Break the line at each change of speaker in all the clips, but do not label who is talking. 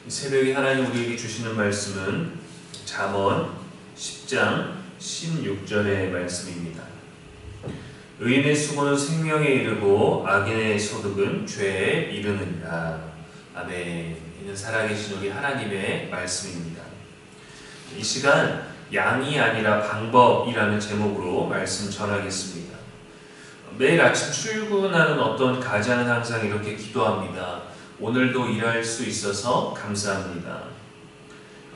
이 새벽에 하나님 우리에게 주시는 말씀은 잠언 10장 16절의 말씀입니다. 의인의 수고는 생명에 이르고 악인의 소득은 죄에 이르느니라. 아멘. 이는 살아계신 우리 하나님의 말씀입니다. 이 시간 양이 아니라 방법이라는 제목으로 말씀 전하겠습니다. 매일 아침 출근하는 어떤 가장은 항상 이렇게 기도합니다. 오늘도 일할 수 있어서 감사합니다.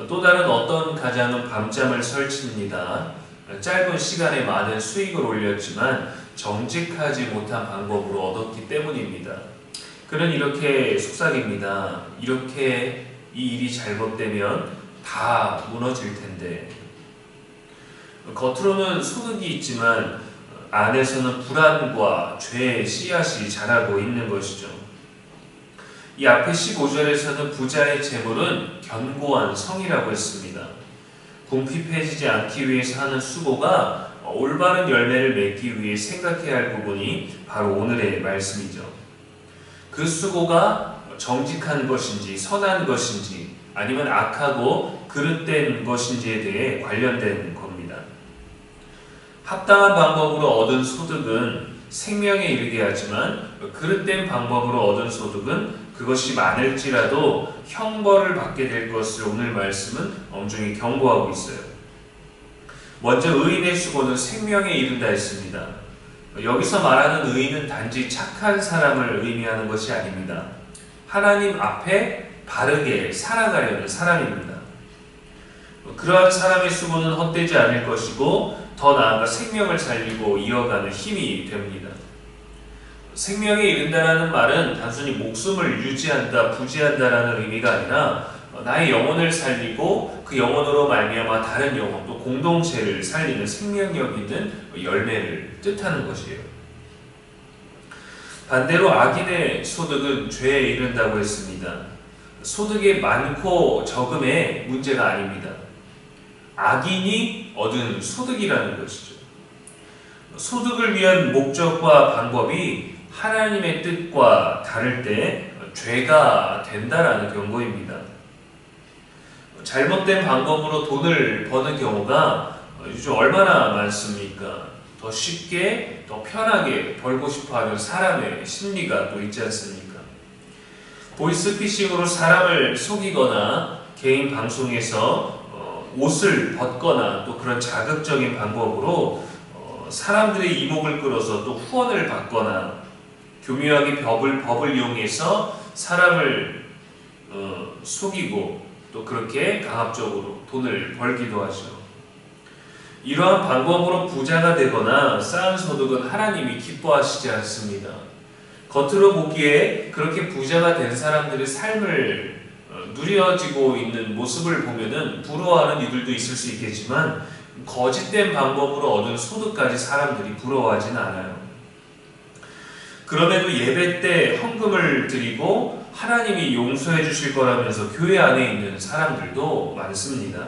또 다른 어떤 가장은 밤잠을 설칩니다. 짧은 시간에 많은 수익을 올렸지만 정직하지 못한 방법으로 얻었기 때문입니다. 그는 이렇게 속삭입니다. 이렇게 이 일이 잘못되면 다 무너질 텐데. 겉으로는 소득이 있지만 안에서는 불안과 죄의 씨앗이 자라고 있는 것이죠. 이 앞에 15절에서는 부자의 재물은 견고한 성이라고 했습니다. 궁핍해지지 않기 위해서 하는 수고가 올바른 열매를 맺기 위해 생각해야 할 부분이 바로 오늘의 말씀이죠. 그 수고가 정직한 것인지 선한 것인지 아니면 악하고 그릇된 것인지에 대해 관련된 겁니다. 합당한 방법으로 얻은 소득은 생명에 이르게 하지만 그릇된 방법으로 얻은 소득은 그것이 많을지라도 형벌을 받게 될 것을 오늘 말씀은 엄중히 경고하고 있어요. 먼저 의인의 수고는 생명에 이른다 했습니다. 여기서 말하는 의인은 단지 착한 사람을 의미하는 것이 아닙니다. 하나님 앞에 바르게 살아가려는 사람입니다. 그러한 사람의 수고는 헛되지 않을 것이고 더 나아가 생명을 살리고 이어가는 힘이 됩니다. 생명에 이른다라는 말은 단순히 목숨을 유지한다, 부지한다라는 의미가 아니라 나의 영혼을 살리고 그 영혼으로 말미암아 다른 영혼 또 공동체를 살리는 생명력 있는 열매를 뜻하는 것이에요. 반대로 악인의 소득은 죄에 이른다고 했습니다. 소득이 많고 적음의 문제가 아닙니다. 악인이 얻은 소득이라는 것이죠. 소득을 위한 목적과 방법이 하나님의 뜻과 다를 때 죄가 된다라는 경고입니다. 잘못된 방법으로 돈을 버는 경우가 요즘 얼마나 많습니까? 더 쉽게, 더 편하게 벌고 싶어하는 사람의 심리가 또 있지 않습니까? 보이스피싱으로 사람을 속이거나 개인 방송에서 옷을 벗거나 또 그런 자극적인 방법으로 사람들의 이목을 끌어서 또 후원을 받거나 교묘하게 법을 이용해서 사람을 속이고 또 그렇게 강압적으로 돈을 벌기도 하죠. 이러한 방법으로 부자가 되거나 쌓은 소득은 하나님이 기뻐하시지 않습니다. 겉으로 보기에 그렇게 부자가 된 사람들의 삶을 누려지고 있는 모습을 보면은 부러워하는 이들도 있을 수 있겠지만 거짓된 방법으로 얻은 소득까지 사람들이 부러워하진 않아요. 그럼에도 예배 때 헌금을 드리고 하나님이 용서해 주실 거라면서 교회 안에 있는 사람들도 많습니다.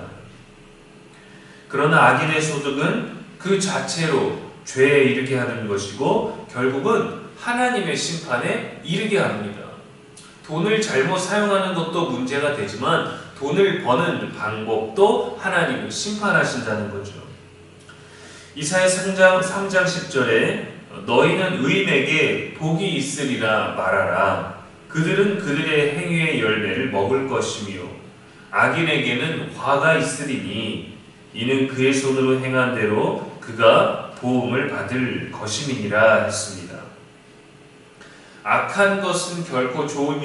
그러나 악인의 소득은 그 자체로 죄에 이르게 하는 것이고 결국은 하나님의 심판에 이르게 합니다. 돈을 잘못 사용하는 것도 문제가 되지만 돈을 버는 방법도 하나님은 심판하신다는 거죠. 이사야 3장 10절에 너희는 의인에게 복이 있으리라 말하라. 그들은 그들의 행위의 열매를 먹을 것이며 악인에게는 화가 있으리니 이는 그의 손으로 행한 대로 그가 보응을 받을 것임이니라 했습니다. 악한 것은 결코 좋은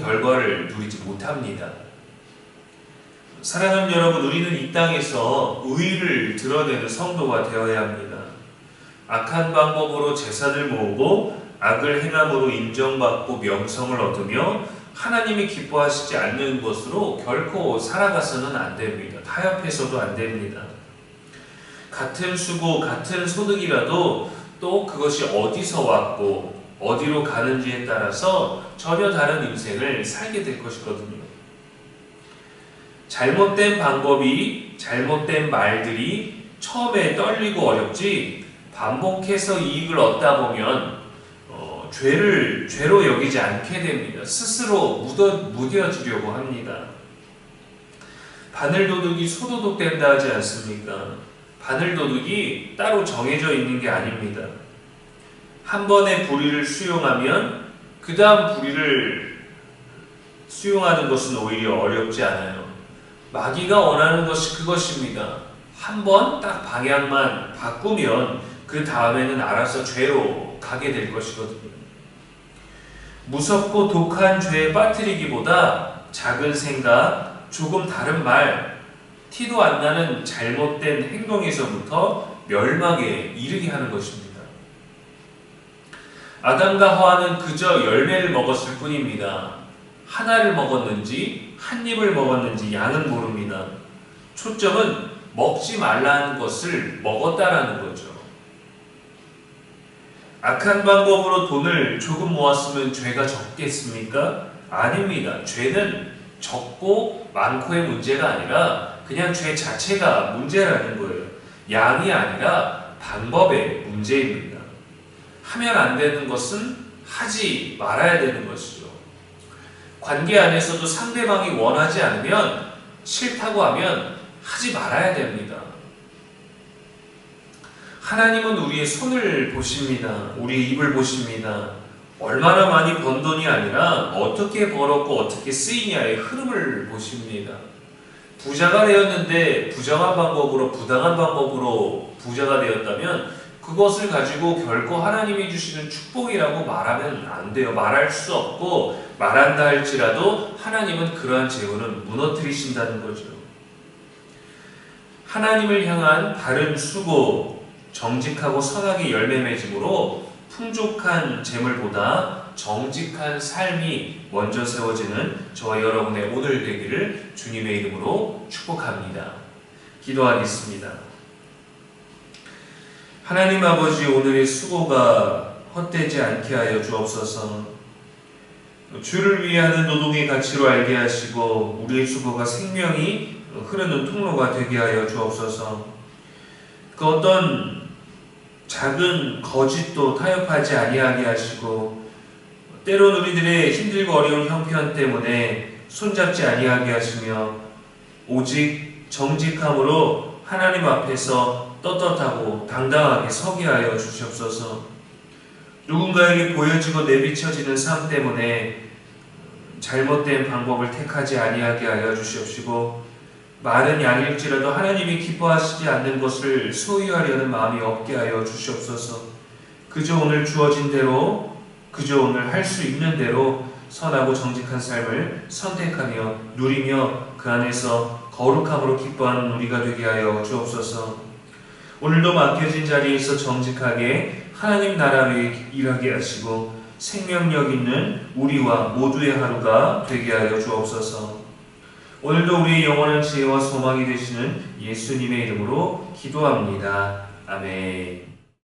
결과를 누리지 못합니다. 사랑하는 여러분, 우리는 이 땅에서 의의를 드러내는 성도가 되어야 합니다. 악한 방법으로 재산을 모으고 악을 행함으로 인정받고 명성을 얻으며 하나님이 기뻐하시지 않는 것으로 결코 살아가서는 안 됩니다. 타협해서도 안 됩니다. 같은 수고, 같은 소득이라도 또 그것이 어디서 왔고 어디로 가는지에 따라서 전혀 다른 인생을 살게 될 것이거든요. 잘못된 방법이, 잘못된 말들이 처음에 떨리고 어렵지 반복해서 이익을 얻다 보면 죄를 죄로 여기지 않게 됩니다. 스스로 무뎌지려고 합니다. 바늘도둑이 소도둑 된다 하지 않습니까? 바늘도둑이 따로 정해져 있는 게 아닙니다. 한 번의 불의를 수용하면 그 다음 불의를 수용하는 것은 오히려 어렵지 않아요. 마귀가 원하는 것이 그것입니다. 한 번 딱 방향만 바꾸면 그 다음에는 알아서 죄로 가게 될 것이거든요. 무섭고 독한 죄에 빠뜨리기보다 작은 생각, 조금 다른 말, 티도 안 나는 잘못된 행동에서부터 멸망에 이르게 하는 것입니다. 아담과 하와는 그저 열매를 먹었을 뿐입니다. 하나를 먹었는지 한 입을 먹었는지 양은 모릅니다. 초점은 먹지 말라는 것을 먹었다라는 거죠. 악한 방법으로 돈을 조금 모았으면 죄가 적겠습니까? 아닙니다. 죄는 적고 많고의 문제가 아니라 그냥 죄 자체가 문제라는 거예요. 양이 아니라 방법의 문제입니다. 하면 안 되는 것은 하지 말아야 되는 것이죠. 관계 안에서도 상대방이 원하지 않으면 싫다고 하면 하지 말아야 됩니다. 하나님은 우리의 손을 보십니다. 우리의 입을 보십니다. 얼마나 많이 번 돈이 아니라 어떻게 벌었고 어떻게 쓰이냐의 흐름을 보십니다. 부자가 되었는데 부정한 방법으로 부당한 방법으로 부자가 되었다면 그것을 가지고 결코 하나님이 주시는 축복이라고 말하면 안 돼요. 말할 수 없고 말한다 할지라도 하나님은 그러한 재원은 무너뜨리신다는 거죠. 하나님을 향한 바른 수고, 정직하고 선하게 열매 맺음으로 풍족한 재물보다 정직한 삶이 먼저 세워지는 저와 여러분의 오늘 되기를 주님의 이름으로 축복합니다. 기도하겠습니다. 하나님 아버지, 오늘의 수고가 헛되지 않게 하여 주옵소서. 주를 위해 하는 노동의 가치로 알게 하시고 우리의 수고가 생명이 흐르는 통로가 되게 하여 주옵소서. 그 어떤 작은 거짓도 타협하지 아니하게 하시고 때론 우리들의 힘들고 어려운 형편 때문에 손잡지 아니하게 하시며 오직 정직함으로 하나님 앞에서 떳떳하고 당당하게 서게 하여 주시옵소서. 누군가에게 보여지고 내비쳐지는 삶 때문에 잘못된 방법을 택하지 아니하게 하여 주시옵시고 많은 양일지라도 하나님이 기뻐하시지 않는 것을 소유하려는 마음이 없게 하여 주시옵소서. 그저 오늘 주어진 대로, 그저 오늘 할 수 있는 대로 선하고 정직한 삶을 선택하며 누리며 그 안에서 거룩함으로 기뻐하는 우리가 되게 하여 주옵소서. 오늘도 맡겨진 자리에서 정직하게 하나님 나라 위에 일하게 하시고 생명력 있는 우리와 모두의 하루가 되게 하여 주옵소서. 오늘도 우리의 영원한 지혜와 소망이 되시는 예수님의 이름으로 기도합니다. 아멘.